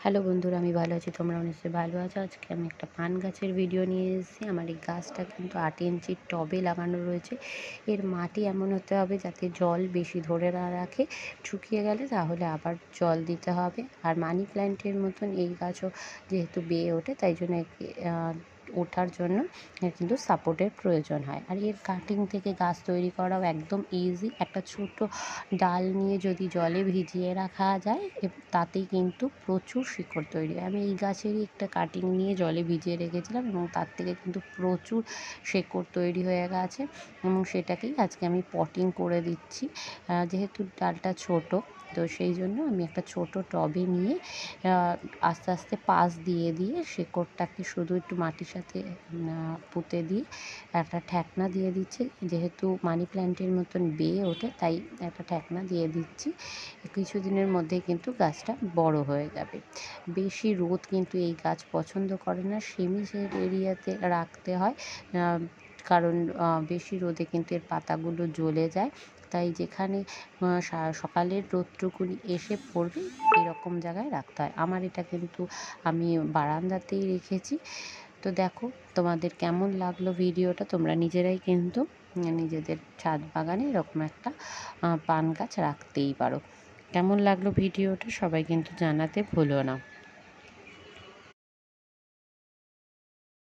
Hello বন্ধুরা, আমি ভালো আছি, তোমরাও নিশ্চয়ই ভালো আছো। আজকে আমি একটা পান গাছের ভিডিও নিয়ে এসেছি। আমার এই গাছটা কিন্তু 8 ইঞ্চির টবে লাগানো রয়েছে। এর মাটি এমন হতে হবে যাতে জল বেশি ধরে না রাখে, শুকিয়ে গেলে তাহলে আবার জল দিতে হবে। আর মানি প্ল্যান্টের মতন এই গাছও যেহেতু বেয়ে ওঠে, তাই জন্য একে ওঠার জন্য এর কিন্তু সাপোর্টের প্রয়োজন হয়। আর এর কাটিং থেকে গাছ তৈরি করাও একদম ইজি। একটা ছোট ডাল নিয়ে যদি জলে ভিজিয়ে রাখা যায় তাতেই কিন্তু প্রচুর শিকড় তৈরি হয়। আমি এই গাছেরই একটা কাটিং নিয়ে জলে ভিজিয়ে রেখেছিলাম এবং তার থেকে কিন্তু প্রচুর শিকড় তৈরি হয়ে গেছে এবং সেটাকেই আজকে আমি পটিং করে দিচ্ছি। যেহেতু ডালটা ছোট, তো সেই জন্য আমি একটা ছোট টবে নিয়ে আস্তে আস্তে পাশ দিয়ে শিকড়টাকে শুধু একটু মাটির সাথে পুঁতে দিয়ে একটা ঠ্যাকনা দিয়ে দিচ্ছি। যেহেতু মানি প্ল্যান্টের মতন বেয়ে ওঠে, তাই একটা ঠ্যাকনা দিয়ে দিচ্ছি। কিছুদিনের মধ্যেই কিন্তু গাছটা বড় হয়ে যাবে। বেশি রোদ কিন্তু এই গাছ পছন্দ করে না, সেমি শেড এরিয়াতে রাখতে হয়, কারণ বেশি রোদে কিন্তু এর পাতাগুলো জ্বলে যায়। তাই যেখানে সকালের রোদটুকুনি এসে পড়বে এরকম জায়গায় রাখতে হয়। আমার এটা কিন্তু আমি বারান্দাতেই রেখেছি। তো দেখো তোমাদের কেমন লাগলো ভিডিওটা, তোমরা নিজেরাই কিন্তু নিজেদের ছাদ বাগানে এরকম একটা পান গাছ রাখতেই পারো। কেমন লাগলো ভিডিওটা সবাই কিন্তু জানাতে ভুলো না।